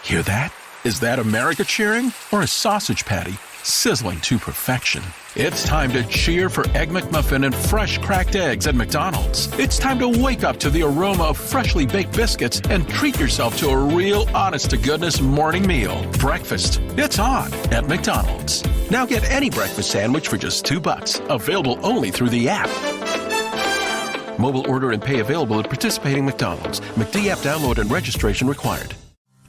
Hear that? Is that America cheering or a sausage patty sizzling to perfection? It's time to cheer for Egg McMuffin and fresh cracked eggs at McDonald's. It's time to wake up to the aroma of freshly baked biscuits and treat yourself to a real honest-to-goodness morning meal. Breakfast, it's on at McDonald's. Now get any breakfast sandwich for just $2. Available only through the app. Mobile order and pay available at participating McDonald's. McD app download and registration required.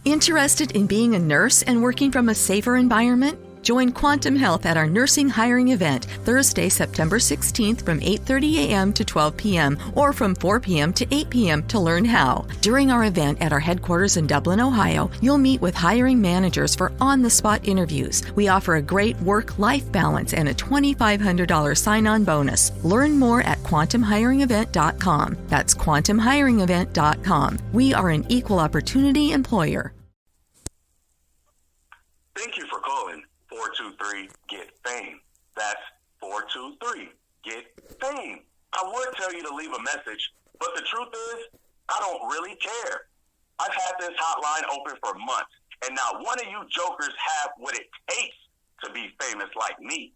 Interested in being a nurse and working from a safer environment? Join Quantum Health at our nursing hiring event Thursday, September 16th from 8:30 a.m. to 12 p.m. or from 4 p.m. to 8 p.m. to learn how. During our event at our headquarters in Dublin, Ohio, you'll meet with hiring managers for on-the-spot interviews. We offer a great work-life balance and a $2,500 sign-on bonus. Learn more at quantumhiringevent.com. That's quantumhiringevent.com. We are an equal opportunity employer. Thank you for calling 423-GET-FAME. That's 423-GET-FAME. I would tell you to leave a message, but the truth is, I don't really care. I've had this hotline open for months, and not one of you jokers have what it takes to be famous like me.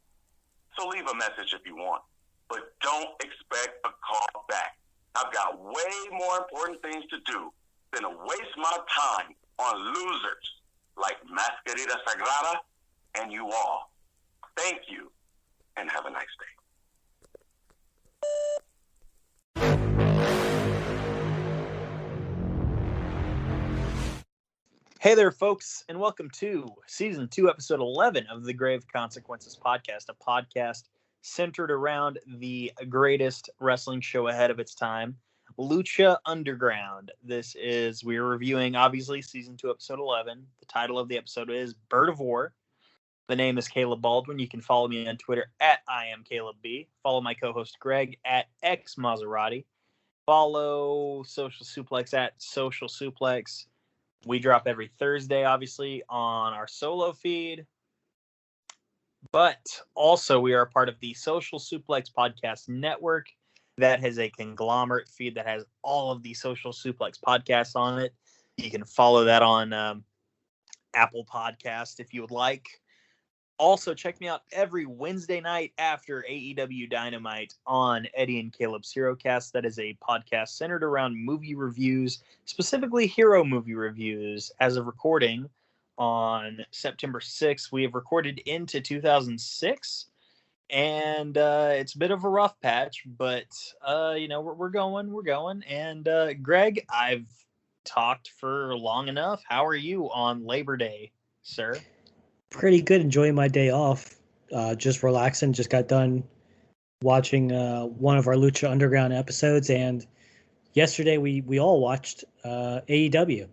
So leave a message if you want, but don't expect a call back. I've got way more important things to do than to waste my time on losers like Masquerita Sagrada and you all. Thank you, and have a nice day. Hey there, folks, and welcome to Season 2, Episode 11 of the Grave Consequences Podcast, a podcast centered around the greatest wrestling show ahead of its time, Lucha Underground. We're reviewing, obviously, Season 2, Episode 11. The title of the episode is Bird of War. The name is Caleb Baldwin. You can follow me on Twitter at IamCalebB. Follow my co-host Greg at XMaserati. Follow Social Suplex at Social Suplex. We drop every Thursday, obviously, on our solo feed. But also, we are a part of the Social Suplex Podcast Network. That has a conglomerate feed that has all of the Social Suplex podcasts on it. You can follow that on Apple Podcast if you would like. Also, check me out every Wednesday night after AEW Dynamite on Eddie and Caleb's HeroCast. That is a podcast centered around movie reviews, specifically hero movie reviews. As of recording on September 6th, we have recorded into 2006. And it's a bit of a rough patch, but, we're going. And, Greg, I've talked for long enough. How are you on Labor Day, sir? Pretty good. Enjoying my day off. Just relaxing. Just got done watching one of our Lucha Underground episodes. And yesterday we all watched AEW.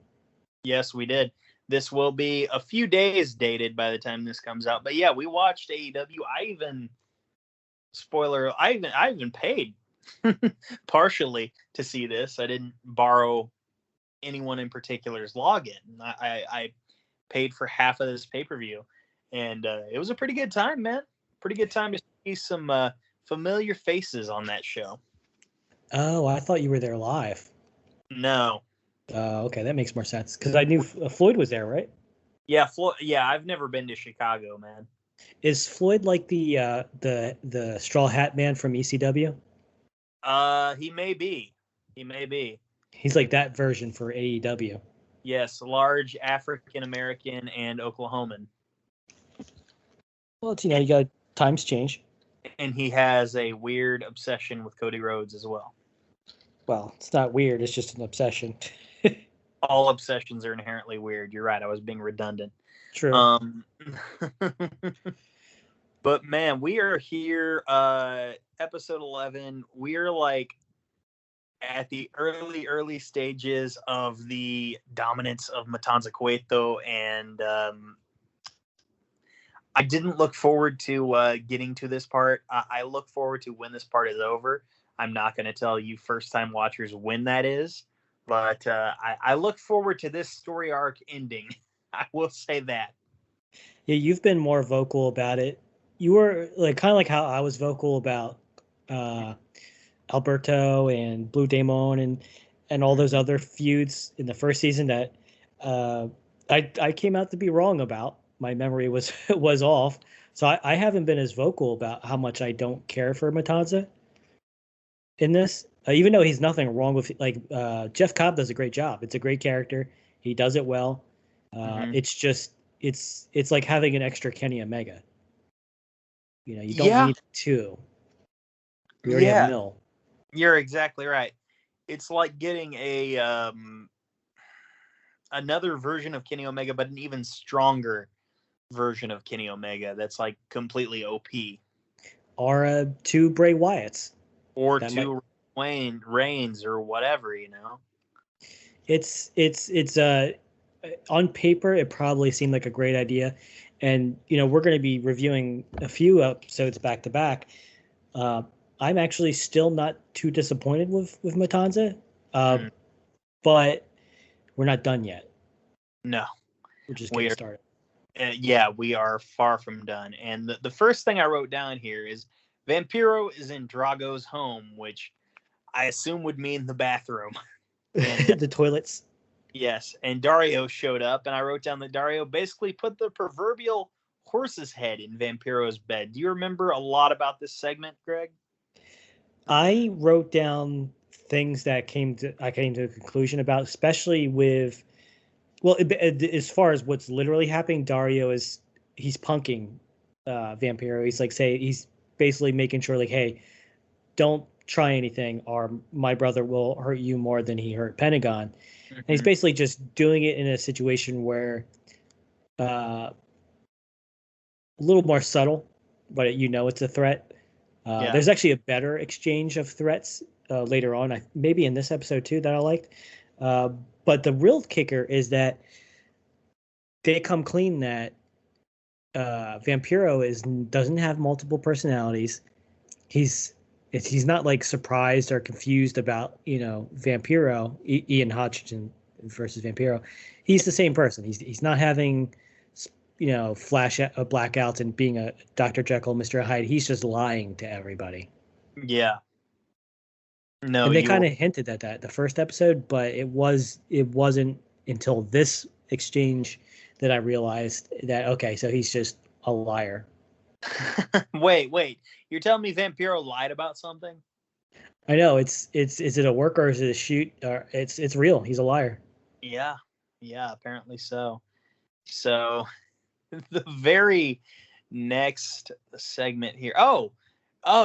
Yes, we did. This will be a few days dated by the time this comes out. But, yeah, we watched AEW. I even paid partially to see this. I didn't borrow anyone in particular's login. I paid for half of this pay-per-view, and it was a pretty good time, man. Pretty good time to see some familiar faces on that show. Oh, I thought you were there live. No. Okay, that makes more sense because I knew Floyd was there, right? Yeah, Floyd. Yeah, I've never been to Chicago, man. Is Floyd like the Straw Hat Man from ECW? He may be. He's like that version for AEW. Yes, large African American and Oklahoman. Well, you got times change. And he has a weird obsession with Cody Rhodes as well. Well, it's not weird. It's just an obsession. All obsessions are inherently weird. You're right. I was being redundant. True. But man, we are here, episode 11. We are like at the early stages of the dominance of Matanza Cueto, and I didn't look forward to getting to this part. I look forward to when this part is over. I'm not going to tell you first-time watchers when that is, but I look forward to this story arc ending. I will say that. Yeah, you've been more vocal about it. You were like kind of like how I was vocal about Alberto and Blue Demon and all those other feuds in the first season that I came out to be wrong about. My memory was was off. So I haven't been as vocal about how much I don't care for Matanza in this. Even though he's nothing wrong with Jeff Cobb does a great job. It's a great character. He does it well. It's just it's like having an extra Kenny Omega. You know, you don't need two. We already have Mill. You're exactly right. It's like getting a another version of Kenny Omega, but an even stronger version of Kenny Omega that's like completely OP. Or two Bray Wyatts. Or two Wayne Reigns or whatever, you know. It's on paper it probably seemed like a great idea. And you know, we're going to be reviewing a few episodes back to back. I'm actually still not too disappointed with Matanza. But we're not done yet. No. We're just getting started. Yeah, we are far from done. And the first thing I wrote down here is Vampiro is in Drago's home, which I assume would mean the bathroom. And, the toilets. Yes, and Dario showed up, and I wrote down that Dario basically put the proverbial horse's head in Vampiro's bed. Do you remember a lot about this segment, Greg? I wrote down things that I came to a conclusion about, especially with, as far as what's literally happening, Dario he's punking Vampiro. He's basically making sure like, hey, don't try anything or my brother will hurt you more than he hurt Pentagon. And he's basically just doing it in a situation where a little more subtle, but you know it's a threat. There's actually a better exchange of threats later on, maybe in this episode too, that I liked. But the real kicker is that they come clean that Vampiro doesn't have multiple personalities. He's not like surprised or confused about, you know, Vampiro, Ian Hodgson versus Vampiro. He's the same person. He's not having, you know, blackouts and being a Dr. Jekyll, Mr. Hyde. He's just lying to everybody. Yeah. No, and they kind of hinted at that the first episode, but it wasn't until this exchange that I realized that, okay, so he's just a liar. Wait. You're telling me Vampiro lied about something? I know. Is it a work or is it a shoot? Or it's real. He's a liar. Yeah, apparently so. So the very next segment here. Oh,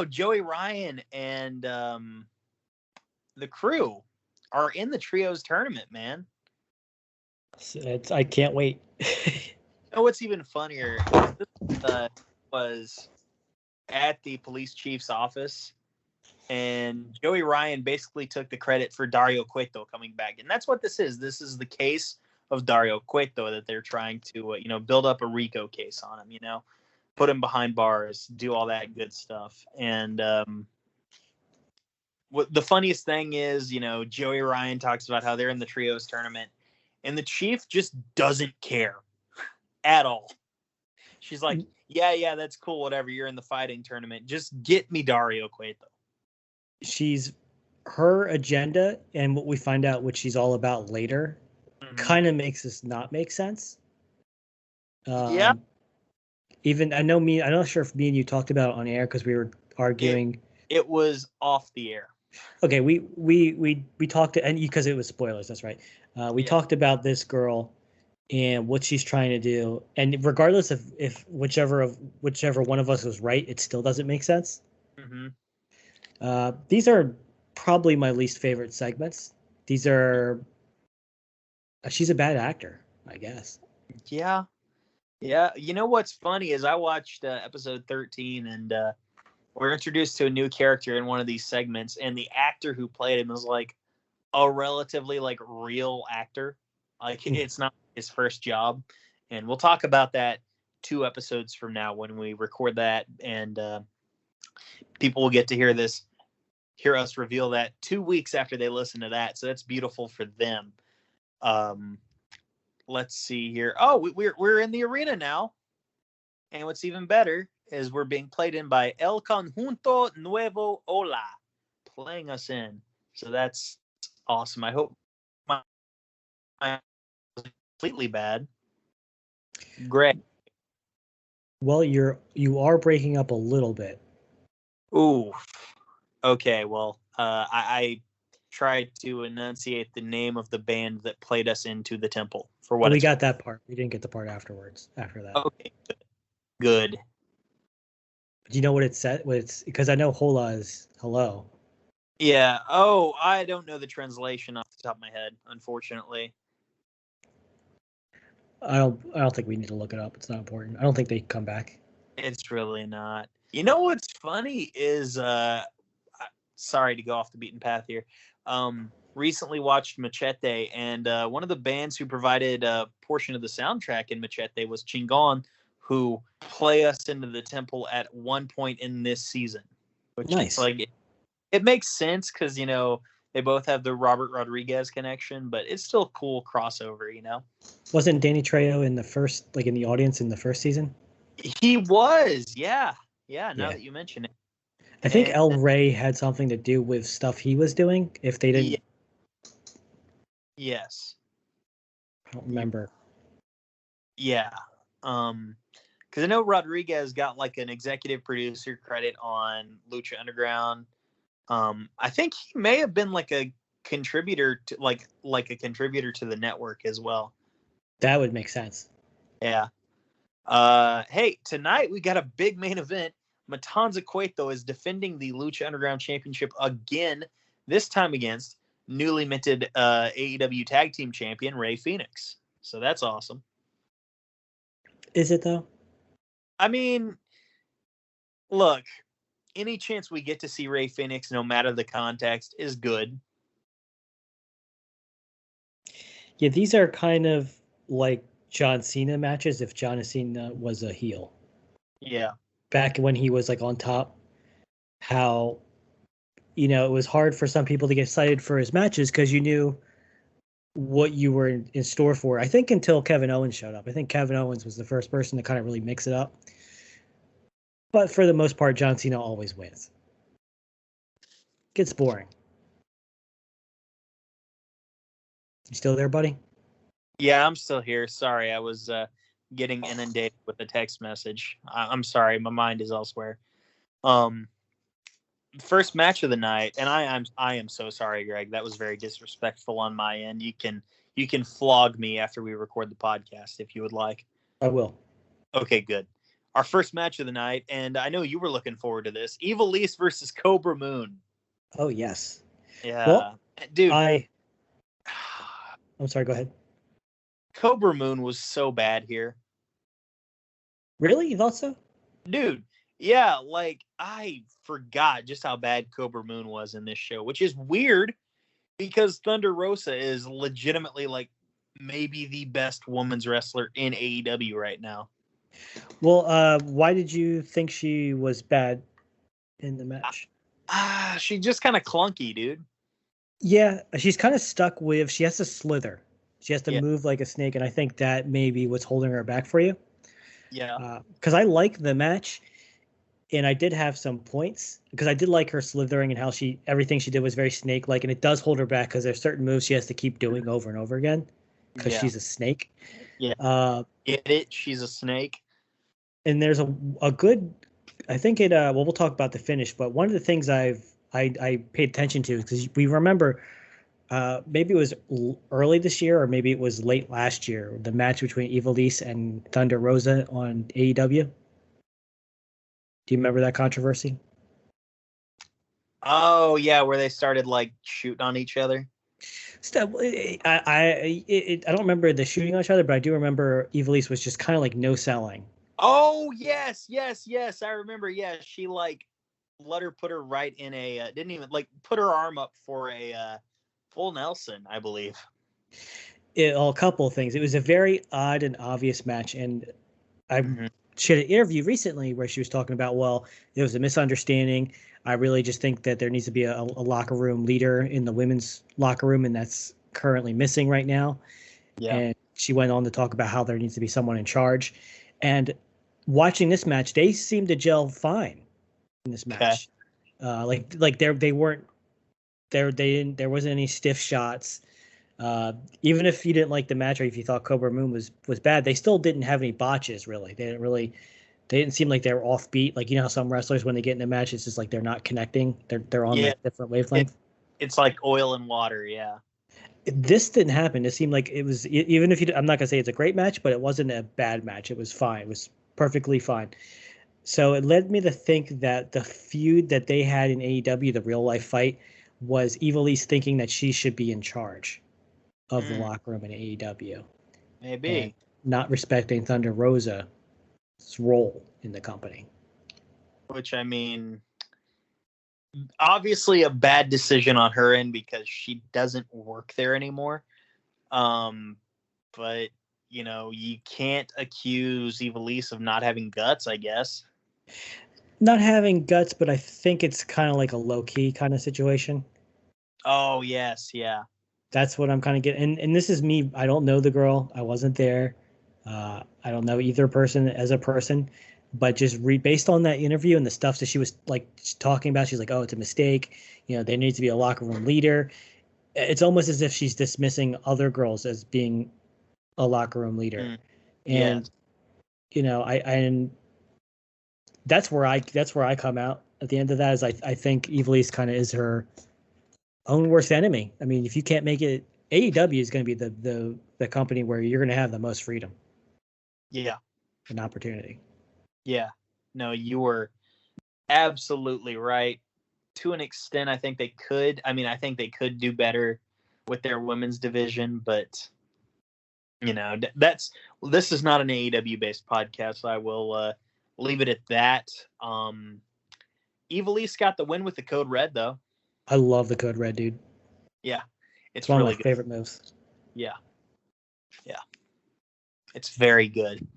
Joey Ryan and the crew are in the trios tournament, man. I can't wait. Oh, what's even funnier was at the police chief's office, and Joey Ryan basically took the credit for Dario Cueto coming back. And that's what this is. This is the case of Dario Cueto that they're trying to, build up a RICO case on him, put him behind bars, do all that good stuff. And what the funniest thing is, Joey Ryan talks about how they're in the trios tournament, and the chief just doesn't care at all. She's like, yeah, that's cool. Whatever. You're in the fighting tournament. Just get me Dario Cueto. Her agenda and what we find out what she's all about later kind of makes this not make sense. Yeah. Even I'm not sure if me and you talked about it on air because we were arguing. It was off the air. Okay, we talked and because it was spoilers. That's right. We talked about this girl and what she's trying to do, and regardless of if whichever one of us was right, it still doesn't make sense. These are probably my least favorite segments. She's a bad actor, I guess. Yeah. You know what's funny is I watched episode 13, and we're introduced to a new character in one of these segments, and the actor who played him is like a relatively real actor. It's not his first job, and we'll talk about that 2 episodes from now when we record that, and people will get to hear us reveal that 2 weeks after they listen to that. So that's beautiful for them. Let's see here. Oh, we're in the arena now, and what's even better is we're being played in by El Conjunto Nuevo Hola, playing us in. So that's awesome. I hope my completely bad. Greg. Well, you are breaking up a little bit. Ooh. Okay, well, I tried to enunciate the name of the band that played us into the temple for what we it's got that part. We didn't get the part afterwards. After that. Okay, good. Do you know what it said? What it's because I know hola is hello. Yeah. Oh, I don't know the translation off the top of my head, unfortunately. I don't think we need to look it up. It's not important. I don't think they come back. It's really not. You know what's funny is sorry to go off the beaten path here. Recently watched Machete, and one of the bands who provided a portion of the soundtrack in Machete was Chingon, who play us into the temple at one point in this season. Which Nice. Like it makes sense because they both have the Robert Rodriguez connection, but it's still a cool crossover. Wasn't Danny Trejo in the first, in the audience in the first season? He was, yeah. Now that you mention it, I think El Rey had something to do with stuff he was doing. If they didn't, yes, I don't remember. Yeah, because I know Rodriguez got like an executive producer credit on Lucha Underground. I think he may have been like a contributor to like a contributor to the network as well. That would make sense. Yeah. Hey, tonight we got a big main event. Matanza Cueto is defending the Lucha Underground Championship again, this time against newly minted AEW Tag Team Champion Rey Fenix. So that's awesome. Is it though? I mean, look, any chance we get to see Rey Fenix, no matter the context, is good. Yeah, these are kind of like John Cena matches if John Cena was a heel. Yeah. Back when he was on top, how, it was hard for some people to get excited for his matches because you knew what you were in store for. I think until Kevin Owens showed up. I think Kevin Owens was the first person to kind of really mix it up. But for the most part, John Cena always wins. Gets boring. You still there, buddy? Yeah, I'm still here. Sorry, I was getting inundated with a text message. I'm sorry, my mind is elsewhere. First match of the night, and I am so sorry, Greg. That was very disrespectful on my end. You can flog me after we record the podcast if you would like. I will. Okay, good. Our first match of the night, and I know you were looking forward to this: Ivelisse versus Cobra Moon. Oh yes. Yeah, well, dude. I'm sorry. Go ahead. Cobra Moon was so bad here. Really? You thought so? Dude, yeah, I forgot just how bad Cobra Moon was in this show, which is weird because Thunder Rosa is legitimately maybe the best women's wrestler in AEW right now. Well, why did you think she was bad in the match? She's just kind of clunky, dude. Yeah, she's kind of stuck with, she has to slither. She has to move like a snake, and I think that maybe what's holding her back for you. Yeah. Because I like the match, and I did have some points, because I did like her slithering and how everything she did was very snake-like, and it does hold her back because there's certain moves she has to keep doing over and over again because she's a snake. Yeah. Get it? She's a snake. And there's a good, I think it, well, we'll talk about the finish, but one of the things I paid attention to, because we remember, maybe it was early this year or maybe it was late last year, the match between Ivelisse and Thunder Rosa on AEW. Do you remember that controversy? Oh yeah, where they started shooting on each other. I don't remember the shooting on each other, but I do remember Ivelisse was just kind of no selling. Oh yes. I remember. Yeah, she let her put her right in a didn't even put her arm up for a full Nelson, I believe. A couple of things. It was a very odd and obvious match, and she had an interview recently where she was talking about, well, there was a misunderstanding. I really just think that there needs to be a locker room leader in the women's locker room, and that's currently missing right now. Yeah. And she went on to talk about how there needs to be someone in charge. And watching this match, they seemed to gel fine in this match. Okay. There wasn't any stiff shots. Even if you didn't like the match or if you thought Cobra Moon was bad, they still didn't have any botches really. They didn't seem like they were offbeat. Like, you know how some wrestlers, when they get in a match, it's just like they're not connecting. They're on like different wavelengths. It's like oil and water. Yeah. This didn't happen. It seemed like it was, even if I'm not gonna say it's a great match, but it wasn't a bad match. It was fine. It was perfectly fine. So it led me to think that the feud that they had in AEW, the real life fight, was Ivelisse thinking that she should be in charge of the locker room in AEW. Maybe. And not respecting Thunder Rosa's role in the company. Which, I mean, obviously a bad decision on her end because she doesn't work there anymore. But, you know, you can't accuse Ivelisse of not having guts, I guess. Not having guts, but I think it's kind of like a low-key kind of situation. Oh, yes, yeah. That's what I'm kind of getting. And this is me. I don't know the girl. I wasn't there. I don't know either person as a person. But just based on that interview and the stuff that she was like talking about, she's like, oh, it's a mistake. You know, there needs to be a locker room leader. It's almost as if she's dismissing other girls as being a locker room leader. And, you know, and that's where I come out at the end of that is I think Ivelisse kind of is her own worst enemy. I mean, if you can't make it, AEW is going to be the company where you're going to have the most freedom. Yeah. And opportunity. Yeah. No, you were absolutely right. To an extent, I think they could. I mean, I think they could do better with their women's division, but you know, this is not an AEW based podcast, so I will leave it at that. Ivelisse got the win with the Code Red, though. I love the Code Red, dude. Yeah, it's one really of my favorite moves. Yeah, it's very good.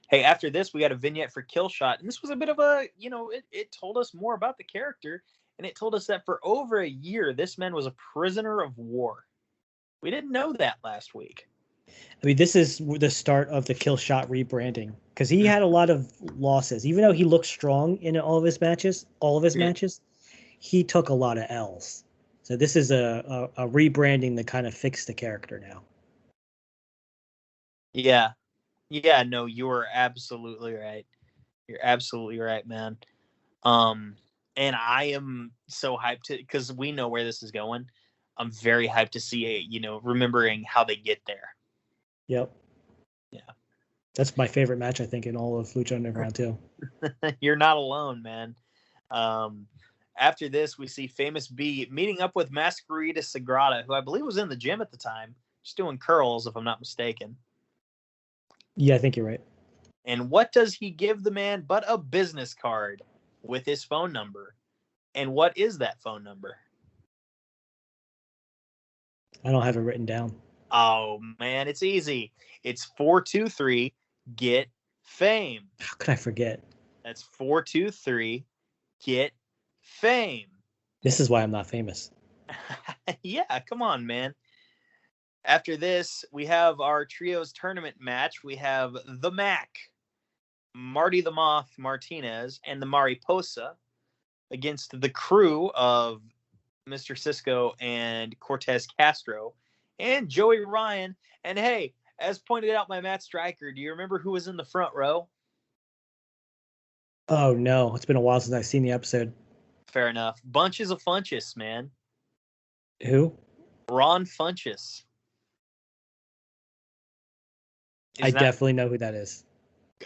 Hey, after this, we got a vignette for Killshot, and this was a bit of a, you know, it told us more about the character, and it told us that for over a year, this man was a prisoner of war. We didn't know that last week. I mean, this is the start of the Killshot rebranding because he had a lot of losses. Even though he looked strong in all of his matches, he took a lot of L's. So this is a rebranding that kind of fixed the character now. Yeah. Yeah, no, you're absolutely right. You're absolutely right, man. And I am so hyped because we know where this is going. I'm very hyped to see it, you know, remembering how they get there. Yep. Yeah. That's my favorite match, I think, in all of Lucha Underground, too. You're not alone, man. After this, we see Famous B meeting up with Masquerita Sagrada, who I believe was in the gym at the time, just doing curls, if I'm not mistaken. Yeah, I think you're right. And what does he give the man but a business card with his phone number? And what is that phone number? I don't have it written down. Oh, man, it's easy. It's 423 Get Fame. How could I forget? That's 423 Get Fame. This is why I'm not famous. Yeah, come on, man. After this, we have our trios tournament match. We have the Mac, Marty the Moth Martinez, and the Mariposa against the crew of Mr. Cisco and Cortez Castro and Joey Ryan. And hey, as pointed out by Matt Stryker, do you remember who was in the front row? Oh, no. It's been a while since I've seen the episode. Fair enough. Bunches of Funchess, man. Who? Ron Funchess. I definitely know who that is.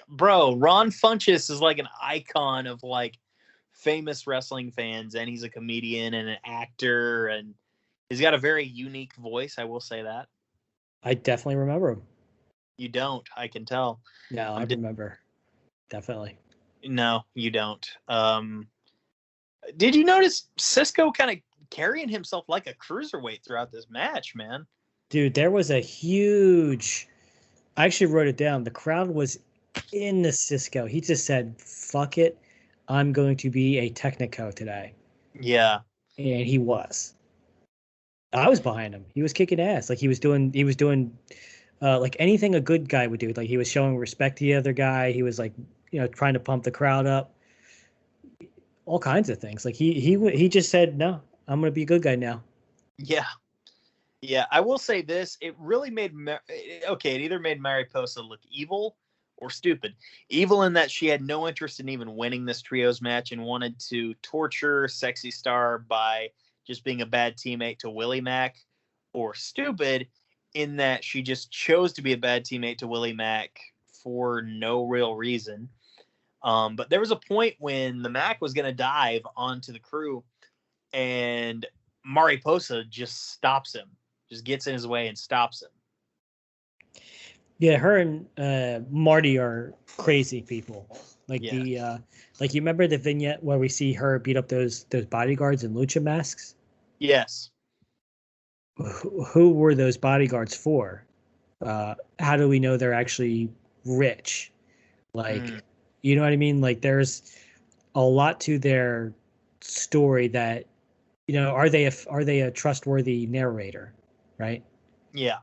Bro, Ron Funchess is like an icon of like famous wrestling fans, and he's a comedian and an actor, and he's got a very unique voice, I will say that. I definitely remember him. You don't, I can tell. No, I remember. Definitely. No, you don't. Did you notice Cisco kind of carrying himself like a cruiserweight throughout this match, man? Dude, there was a huge... I actually wrote it down. The crowd was in the Cisco. He just said, fuck it. I'm going to be a Technico today. Yeah. And he was. I was behind him. He was kicking ass. Like he was doing like anything a good guy would do. Like he was showing respect to the other guy. He was like, you know, trying to pump the crowd up. All kinds of things. Like he just said, no, I'm going to be a good guy now. Yeah. Yeah, I will say this. It really made it either made Mariposa look evil or stupid. Evil in that she had no interest in even winning this trios match and wanted to torture Sexy Star by just being a bad teammate to Willie Mack, or stupid in that she just chose to be a bad teammate to Willie Mack for no real reason. But there was a point when the Mac was going to dive onto the crew and Mariposa just stops him, just gets in his way and stops him. Yeah, her and Marty are crazy people. Like you remember the vignette where we see her beat up those bodyguards in lucha masks? Yes. Who were those bodyguards for? How do we know they're actually rich? You know what I mean? Like, there's a lot to their story that, are they a trustworthy narrator, right? Yeah.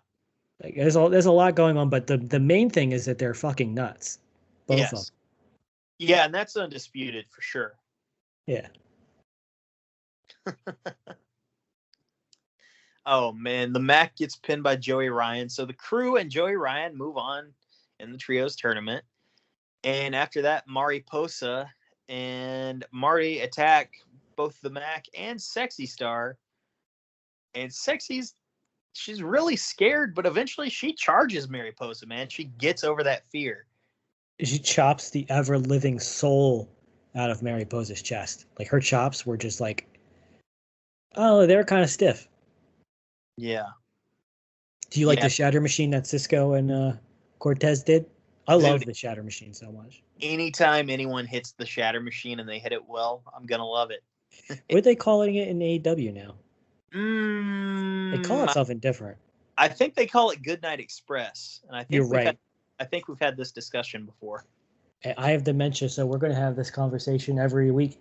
Like, there's a lot going on, but the main thing is that they're fucking nuts. Both of them. Yeah, and that's undisputed for sure. Yeah. Oh man, the Mac gets pinned by Joey Ryan. So the crew and Joey Ryan move on in the trios tournament. And after that, Mariposa and Marty attack both the Mac and Sexy Star. And she's really scared, but eventually she charges Mariposa, man. She gets over that fear. She chops the ever-living soul out of Mariposa's chest. Like, her chops were just like, oh, they're kind of stiff. Yeah. Do you like the shatter machine that Cisco and Cortez did? I love the shatter machine so much. Anytime anyone hits the shatter machine and they hit it well, I'm going to love it. What are they calling it in AEW now? They call it something different. I think they call it Goodnight Express. And I think You're right. I think we've had this discussion before. I have dementia, so we're going to have this conversation every week.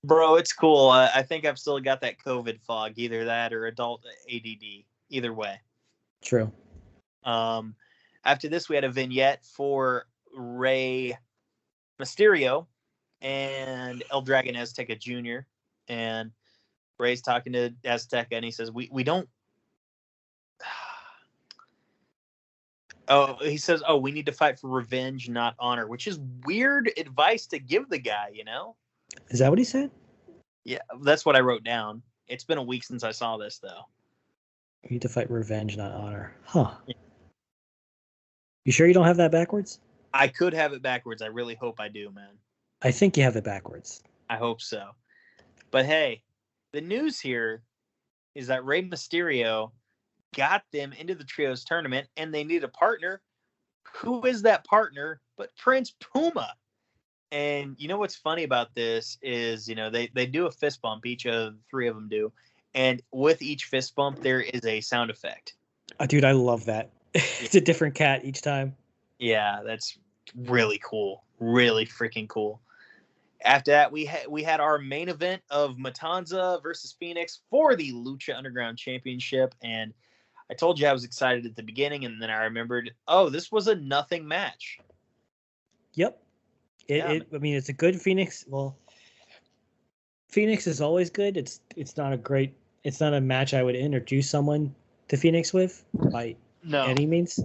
Bro, it's cool. I think I've still got that COVID fog, either that or adult ADD. Either way. True. After this, we had a vignette for Rey Mysterio and El Dragon Azteca Jr. And Rey's talking to Azteca, and he says, we don't... he says, we need to fight for revenge, not honor, which is weird advice to give the guy, Is that what he said? Yeah, that's what I wrote down. It's been a week since I saw this, though. You need to fight revenge, not honor. Huh. Yeah. You sure you don't have that backwards? I could have it backwards. I really hope I do, man. I think you have it backwards. I hope so. But hey, the news here is that Rey Mysterio got them into the trios tournament, and they need a partner. Who is that partner but Prince Puma? And you know what's funny about this is, they do a fist bump. Each of the three of them do. And with each fist bump, there is a sound effect. Oh, dude, I love that. It's a different cat each time. Yeah, that's really cool. Really freaking cool. After that, we had our main event of Matanza versus Fenix for the Lucha Underground Championship. And I told you I was excited at the beginning, and then I remembered, this was a nothing match. Yep. I mean, it's a good Fenix. Well, Fenix is always good. It's not a match I would introduce someone to Fenix with by any means.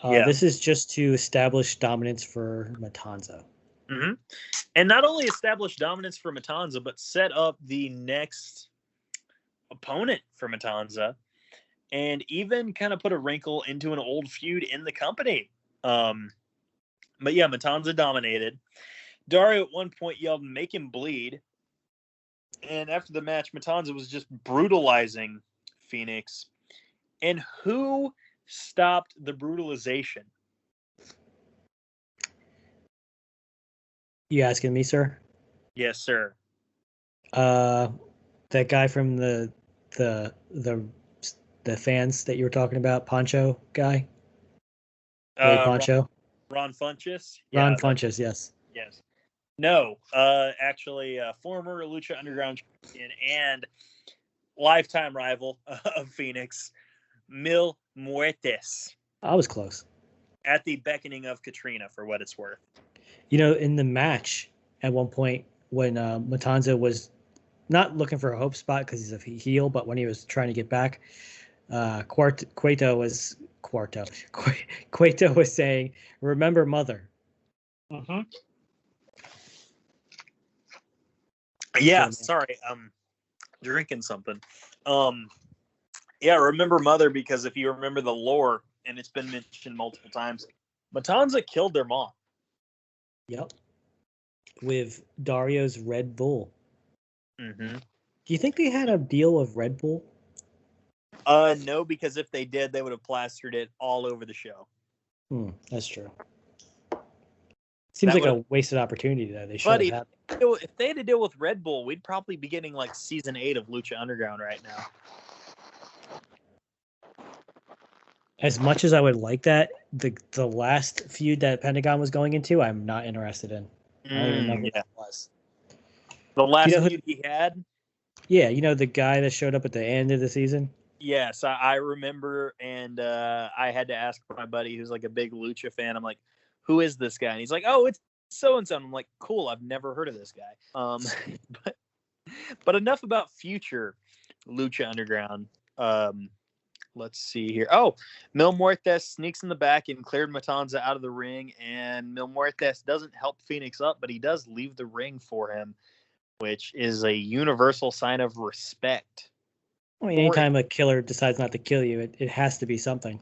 This is just to establish dominance for Matanza. Mm-hmm. And not only establish dominance for Matanza, but set up the next opponent for Matanza, and even kind of put a wrinkle into an old feud in the company. But yeah, Matanza dominated. Dario at one point yelled, "Make him bleed." And after the match, Matanza was just brutalizing Fenix. And who stopped the brutalization? You asking me, sir? Yes, sir. That guy from the fans that you were talking about, Poncho guy? Poncho? Ron Funches? Ron Funches, yes. Yes. No, actually, former Lucha Underground champion and lifetime rival of Fenix, Mil Muertes. I was close. At the beckoning of Katrina, for what it's worth. In the match, at one point, when Matanza was not looking for a hope spot because he's a heel, but when he was trying to get back, Cueto was saying, "Remember mother." Mm-hmm. Yeah, So, sorry, drinking something. Yeah, remember mother, because if you remember the lore, and it's been mentioned multiple times, Matanza killed their mom. Yep. With Dario's Red Bull. Mm-hmm. Do you think they had a deal with Red Bull? No, because if they did, they would have plastered it all over the show. That's true. Seems like a wasted opportunity, though. They should have had. If they had to deal with Red Bull, we'd probably be getting like season 8 of Lucha Underground right now. As much as I would like that, the last feud that Pentagon was going into, I'm not interested in. I don't even know who that was. The last feud he had? Yeah, the guy that showed up at the end of the season? Yes, I remember, and I had to ask my buddy who's like a big Lucha fan. I'm like, who is this guy? And he's like, oh, it's so-and-so. I'm like, cool, I've never heard of this guy. But enough about future Lucha Underground. Let's see here. Oh, Mil Muertes sneaks in the back and cleared Matanza out of the ring, and Mil Muertes doesn't help Fenix up, but he does leave the ring for him, which is a universal sign of respect. I mean, anytime a killer decides not to kill you, it has to be something.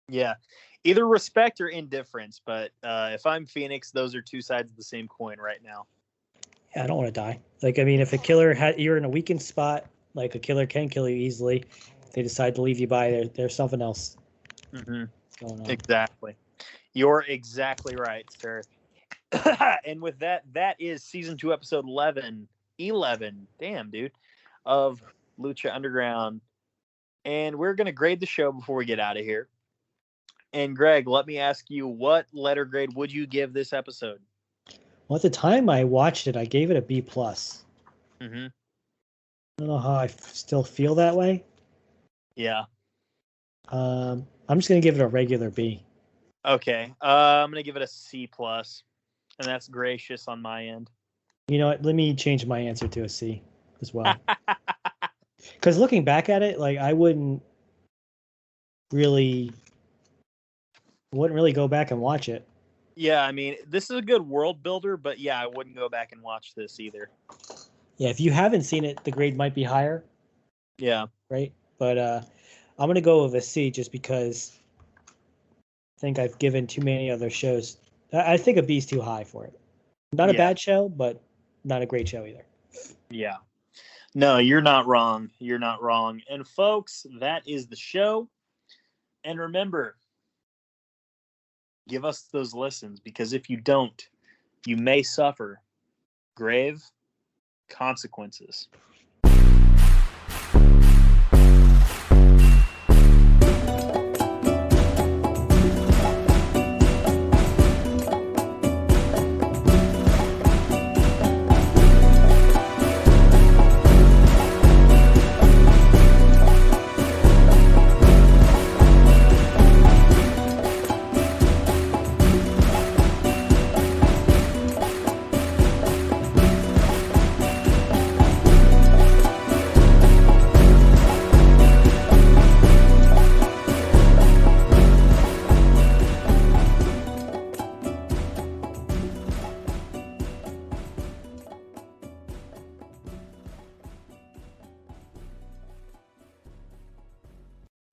Yeah, either respect or indifference, but if I'm Fenix, those are two sides of the same coin right now. Yeah, I don't want to die. Like, I mean, if a killer you're in a weakened spot, like a killer can kill you easily. If they decide to leave you by, there's something else going on. Exactly. You're exactly right, sir. And with that is season 2, episode 11. Damn, dude. Of Lucha Underground. And we're going to grade the show before we get out of here. And Greg, let me ask you, what letter grade would you give this episode? Well, at the time I watched it, I gave it a B+. Mm-hmm. I don't know how I still feel that way. Yeah. I'm just going to give it a regular B. Okay. I'm going to give it a C+. And that's gracious on my end. You know what? Let me change my answer to a C as well. Because looking back at it, like, I wouldn't really go back and watch it. Yeah, I mean, this is a good world builder, but yeah, I wouldn't go back and watch this either. Yeah, if you haven't seen it, the grade might be higher. Yeah. Right? But I'm going to go with a C just because I think I've given too many other shows. I think a B is too high for it. Not a bad show, but not a great show either. Yeah. No, you're not wrong. You're not wrong. And folks, that is the show. And remember, give us those listens, because if you don't, you may suffer grave consequences.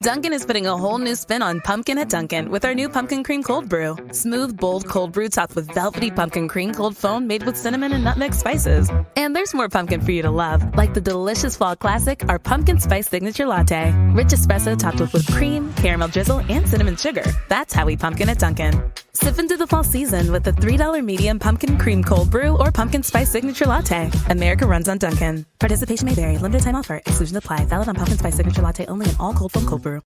Dunkin' is putting a whole new spin on pumpkin at Dunkin' with our new Pumpkin Cream Cold Brew. Smooth, bold cold brew topped with velvety pumpkin cream cold foam made with cinnamon and nutmeg spices. And there's more pumpkin for you to love, like the delicious fall classic, our Pumpkin Spice Signature Latte. Rich espresso topped with whipped cream, caramel drizzle, and cinnamon sugar. That's how we pumpkin at Dunkin'. Sip into the fall season with the $3 medium Pumpkin Cream Cold Brew or Pumpkin Spice Signature Latte. America runs on Dunkin'. Participation may vary. Limited time offer. Exclusions apply. Valid on Pumpkin Spice Signature Latte only in all cold foam cold brew.